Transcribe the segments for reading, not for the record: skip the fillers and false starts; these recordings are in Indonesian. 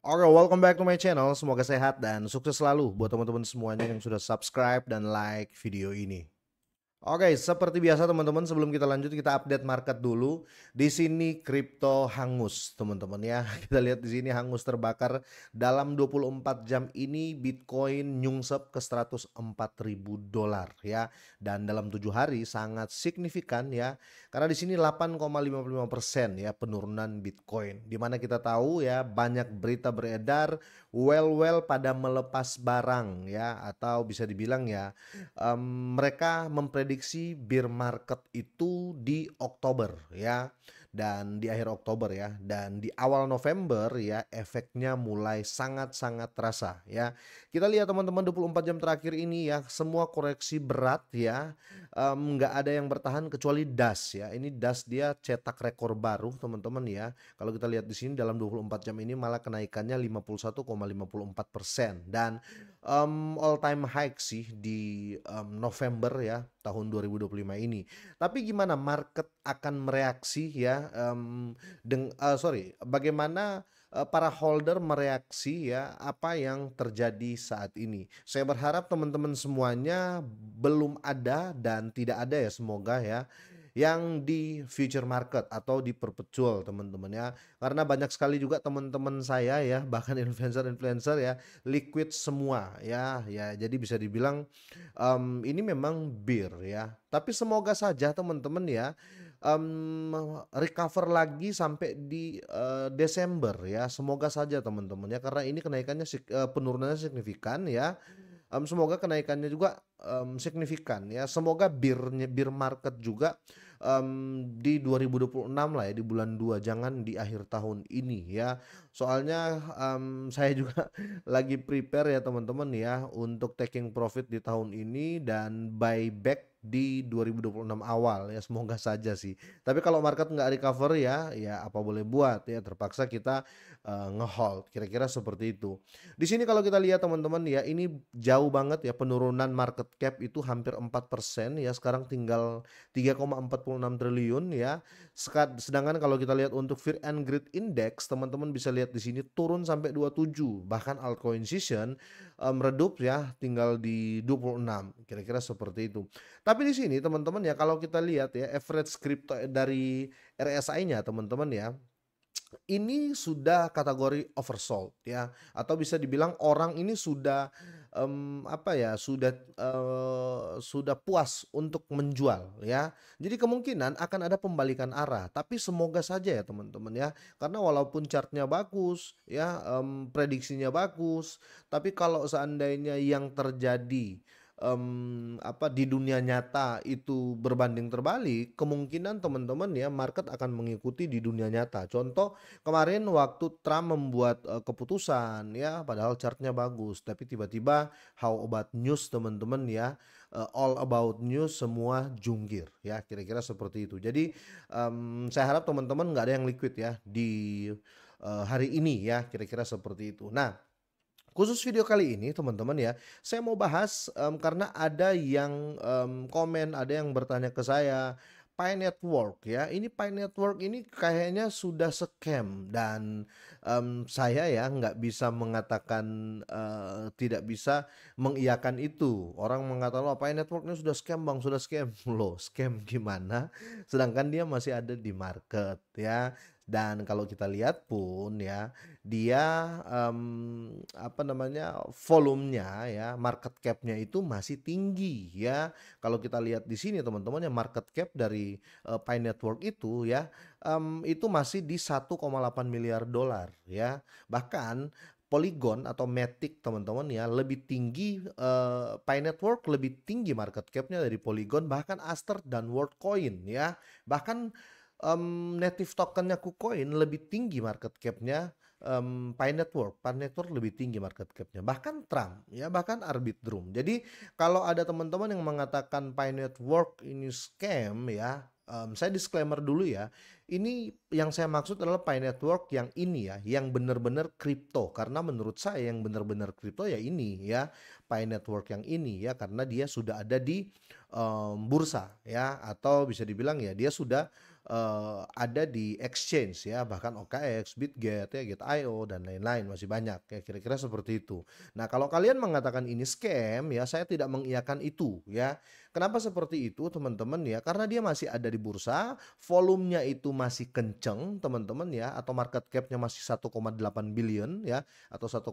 Oke, welcome back to my channel. Semoga sehat dan sukses selalu buat teman-teman semuanya yang sudah subscribe dan like video ini. Oke, seperti biasa teman-teman, sebelum kita lanjut kita update market dulu. Di sini kripto hangus, teman-teman ya. Kita lihat di sini hangus terbakar dalam 24 jam ini Bitcoin nyungsep ke 104.000 dolar ya. Dan dalam 7 hari sangat signifikan ya. Karena di sini 8,55% ya penurunan Bitcoin. Dimana kita tahu ya banyak berita beredar well pada melepas barang ya, atau bisa dibilang ya mereka memprediksi bear market itu di Oktober ya, dan di akhir Oktober ya, dan di awal November ya efeknya mulai sangat-sangat terasa ya. Kita lihat teman-teman 24 jam terakhir ini ya, semua koreksi berat ya, nggak ada yang bertahan kecuali DAS ya. Ini DAS dia cetak rekor baru teman-teman ya. Kalau kita lihat di sini dalam 24 jam ini malah kenaikannya 51,54% dan all time high sih di November ya tahun 2025 ini. Tapi gimana market akan mereaksi ya, bagaimana para holder mereaksi ya apa yang terjadi saat ini. Saya berharap teman-teman semuanya belum ada dan tidak ada ya, semoga ya, yang di future market atau di perpetual teman-teman ya. Karena banyak sekali juga teman-teman saya ya, bahkan influencer-influencer ya, liquid semua ya. Ya, jadi bisa dibilang ini memang bear ya. Tapi semoga saja teman-teman ya recover lagi sampai di Desember ya. Semoga saja teman-teman ya, karena ini kenaikannya penurunannya signifikan ya. Semoga kenaikannya juga signifikan ya. Semoga bear market juga di 2026 lah ya, di bulan 2, jangan di akhir tahun ini ya. Soalnya saya juga lagi prepare ya teman-teman ya untuk taking profit di tahun ini dan buyback di 2026 awal ya, semoga saja sih. Tapi kalau market nggak recover ya, ya apa boleh buat ya, terpaksa kita ngehold, kira-kira seperti itu. Di sini kalau kita lihat teman-teman ya, ini jauh banget ya penurunan market cap itu hampir 4% ya, sekarang tinggal 3,46 triliun ya. Sedangkan kalau kita lihat untuk Fear and Greed Index, teman-teman bisa lihat di sini turun sampai 27, bahkan altcoin season redup ya, tinggal di 26, kira-kira seperti itu. Tapi di sini teman-teman ya, kalau kita lihat ya average crypto dari RSI-nya teman-teman ya, ini sudah kategori oversold ya, atau bisa dibilang orang ini sudah sudah puas untuk menjual ya. Jadi kemungkinan akan ada pembalikan arah, tapi semoga saja ya teman-teman ya, karena walaupun chartnya bagus ya, prediksinya bagus, tapi kalau seandainya yang terjadi di dunia nyata itu berbanding terbalik, kemungkinan teman-teman ya market akan mengikuti di dunia nyata. Contoh kemarin waktu Trump membuat keputusan ya, padahal chartnya bagus, tapi tiba-tiba how about news teman-teman ya, all about news semua jungkir ya, kira-kira seperti itu. Jadi saya harap teman-teman nggak ada yang liquid ya di hari ini ya, kira-kira seperti itu. Nah, khusus video kali ini teman-teman ya, saya mau bahas karena ada yang komen, ada yang bertanya ke saya, Pi Network ya, ini Pi Network ini kayaknya sudah scam dan saya ya nggak bisa mengatakan tidak bisa mengiyakan itu. Orang mengatakan loh Pi Network ini sudah scam bang, sudah scam loh, scam gimana? Sedangkan dia masih ada di market ya. Dan kalau kita lihat pun ya, dia volumenya ya, market cap-nya itu masih tinggi ya. Kalau kita lihat di sini teman-teman ya, market cap dari Pi Network itu ya, itu masih di 1,8 miliar dolar ya. Bahkan Polygon atau Matic teman-teman ya lebih tinggi, Pi Network lebih tinggi market cap-nya dari Polygon, bahkan Aster dan Worldcoin ya. Bahkan native tokennya KuCoin lebih tinggi market cap-nya Pi Network lebih tinggi market cap-nya. Bahkan Trump ya, bahkan Arbitrum. Jadi kalau ada teman-teman yang mengatakan Pi Network ini scam ya, saya disclaimer dulu ya. Ini yang saya maksud adalah Pi Network yang ini ya, yang benar-benar kripto. Karena menurut saya yang benar-benar kripto ya ini ya, Pi Network yang ini ya, karena dia sudah ada di bursa ya, atau bisa dibilang ya dia sudah ada di exchange ya, bahkan OKX, Bitget ya, Gate.io dan lain-lain masih banyak ya, kira-kira seperti itu. Nah, kalau kalian mengatakan ini scam ya, saya tidak mengiyakan itu ya. Kenapa seperti itu teman-teman ya? Karena dia masih ada di bursa, volumenya itu masih kenceng teman-teman ya, atau market cap-nya masih 1,8 billion ya, atau 1,8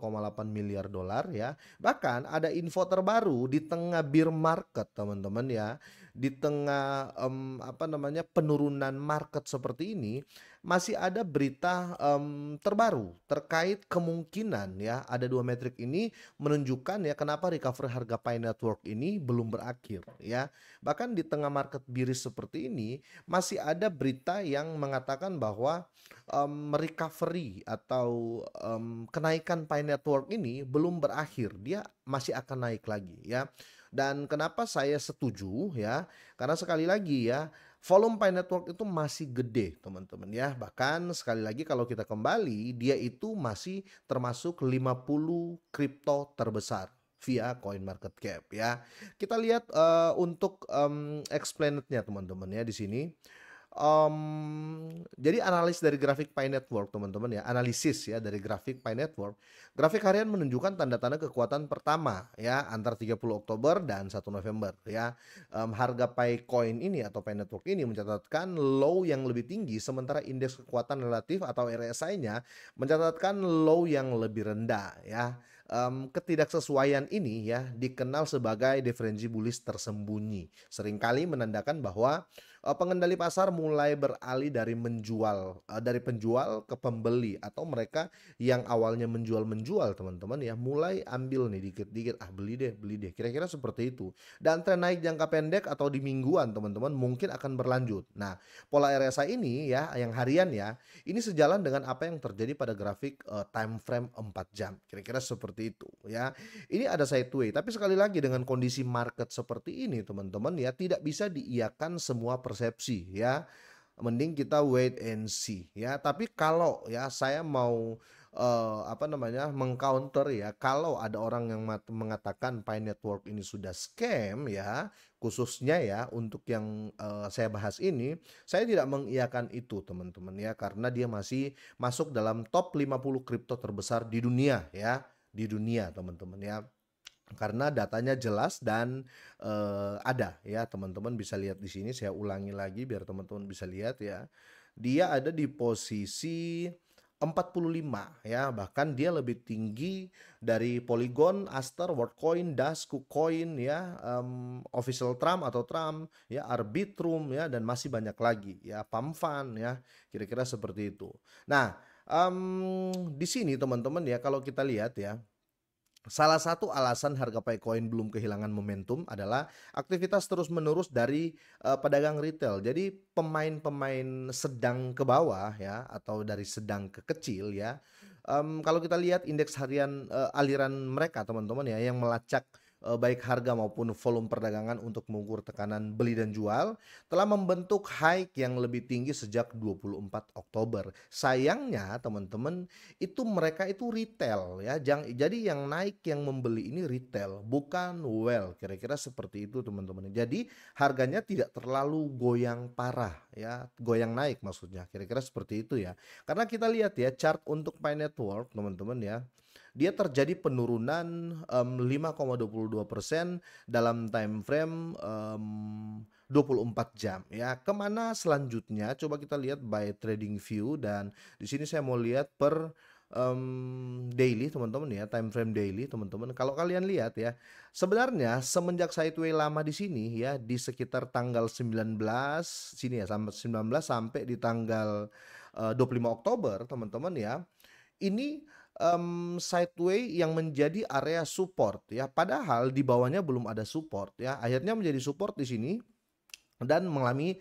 miliar dolar ya. Bahkan ada info terbaru di tengah bear market teman-teman ya, di tengah apa namanya, penurunan market seperti ini, masih ada berita terbaru terkait kemungkinan ya, ada dua metrik ini menunjukkan ya kenapa recovery harga Pi Network ini belum berakhir ya. Bahkan di tengah market bearish seperti ini masih ada berita yang mengatakan bahwa recovery atau kenaikan Pi Network ini belum berakhir, dia masih akan naik lagi ya. Dan kenapa saya setuju ya? Karena sekali lagi ya, volume Pi Network itu masih gede teman-teman ya. Bahkan sekali lagi kalau kita kembali, dia itu masih termasuk 50 kripto terbesar via coin market cap ya. Kita lihat untuk explained-nya teman-teman ya di sini. Jadi analis dari grafik Pi Network teman-teman ya, analisis ya dari grafik Pi Network. Grafik harian menunjukkan tanda-tanda kekuatan pertama ya antara 30 Oktober dan 1 November ya. Harga Pi Coin ini atau Pi Network ini mencatatkan low yang lebih tinggi, sementara indeks kekuatan relatif atau RSI-nya mencatatkan low yang lebih rendah ya. Ketidaksesuaian ini ya dikenal sebagai diferensi bullish tersembunyi. Seringkali menandakan bahwa pengendali pasar mulai beralih dari dari penjual ke pembeli, atau mereka yang awalnya menjual teman-teman ya mulai ambil nih dikit-dikit, beli deh, kira-kira seperti itu. Dan tren naik jangka pendek atau di mingguan teman-teman mungkin akan berlanjut. Nah, pola RSI ini ya yang harian ya, ini sejalan dengan apa yang terjadi pada grafik time frame 4 jam, kira-kira seperti itu ya. Ini ada sideway, tapi sekali lagi dengan kondisi market seperti ini teman-teman ya, tidak bisa diiyakan semua persepsi ya. Mending kita wait and see ya. Tapi kalau ya saya mau apa namanya, mengcounter ya, kalau ada orang yang mengatakan Pi Network ini sudah scam ya, khususnya ya untuk yang saya bahas ini, saya tidak mengiyakan itu teman-teman ya, karena dia masih masuk dalam top 50 kripto terbesar di dunia ya, di dunia teman-teman ya. Karena datanya jelas dan ada ya, teman-teman bisa lihat di sini, saya ulangi lagi biar teman-teman bisa lihat ya. Dia ada di posisi 45 ya, bahkan dia lebih tinggi dari Polygon, Aster, Worldcoin, Dash, KuCoin ya, Official Trump atau Trump ya, Arbitrum ya, dan masih banyak lagi ya, Pamfan ya, kira-kira seperti itu. Nah, di sini teman-teman ya, kalau kita lihat ya, salah satu alasan harga Bitcoin belum kehilangan momentum adalah aktivitas terus-menerus dari pedagang retail. Jadi pemain-pemain sedang ke bawah ya, atau dari sedang ke kecil ya. Kalau kita lihat indeks harian aliran mereka teman-teman ya, yang melacak baik harga maupun volume perdagangan untuk mengukur tekanan beli dan jual, telah membentuk high yang lebih tinggi sejak 24 Oktober. Sayangnya teman-teman, itu mereka itu retail ya. Jadi yang naik, yang membeli ini retail, bukan well, kira-kira seperti itu teman-teman. Jadi harganya tidak terlalu goyang parah ya, goyang naik maksudnya, kira-kira seperti itu ya. Karena kita lihat ya chart untuk Pi Network teman-teman ya, dia terjadi penurunan 5,22% dalam time frame 24 jam ya. Kemana selanjutnya? Coba kita lihat by trading view, dan di sini saya mau lihat per daily teman-teman ya, time frame daily teman-teman. Kalau kalian lihat ya, sebenarnya semenjak sideway lama di sini ya, di sekitar tanggal 19 sini ya, sampai 19 sampai di tanggal 25 Oktober teman-teman ya, ini sideway yang menjadi area support ya, padahal di bawahnya belum ada support ya, akhirnya menjadi support di sini dan mengalami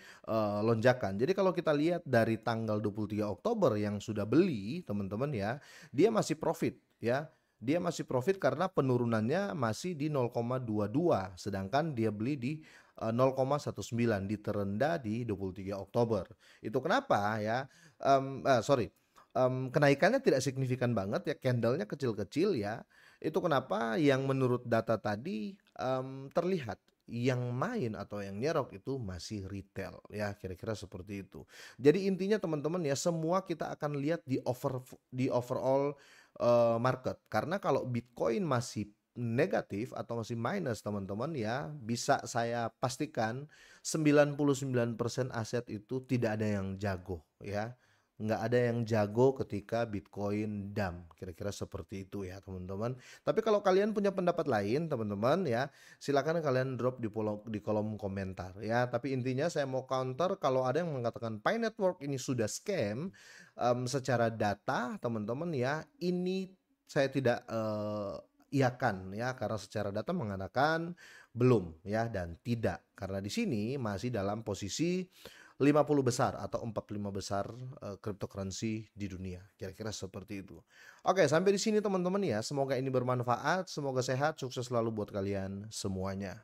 lonjakan. Jadi kalau kita lihat dari tanggal 23 Oktober yang sudah beli teman-teman ya, dia masih profit ya. Dia masih profit karena penurunannya masih di 0,22, sedangkan dia beli di 0,19 di terendah di 23 Oktober. Itu kenapa ya? Kenaikannya tidak signifikan banget ya, candlenya kecil-kecil ya. Itu kenapa yang menurut data tadi terlihat yang main atau yang nyerok itu masih retail ya, kira-kira seperti itu. Jadi intinya teman-teman ya, semua kita akan lihat di overall market. Karena kalau Bitcoin masih negatif atau masih minus teman-teman ya, bisa saya pastikan 99% aset itu tidak ada yang jago ya. Nggak ada yang jago ketika Bitcoin dump, kira-kira seperti itu ya teman-teman. Tapi kalau kalian punya pendapat lain teman-teman ya, silakan kalian drop di kolom komentar ya. Tapi intinya saya mau counter kalau ada yang mengatakan Pi Network ini sudah scam secara data teman-teman ya, ini saya tidak iakan ya, karena secara data mengatakan belum ya dan tidak, karena di sini masih dalam posisi 50 besar atau 45 besar cryptocurrency di dunia. Kira-kira seperti itu. Oke, sampai di sini teman-teman ya. Semoga ini bermanfaat, semoga sehat, sukses selalu buat kalian semuanya.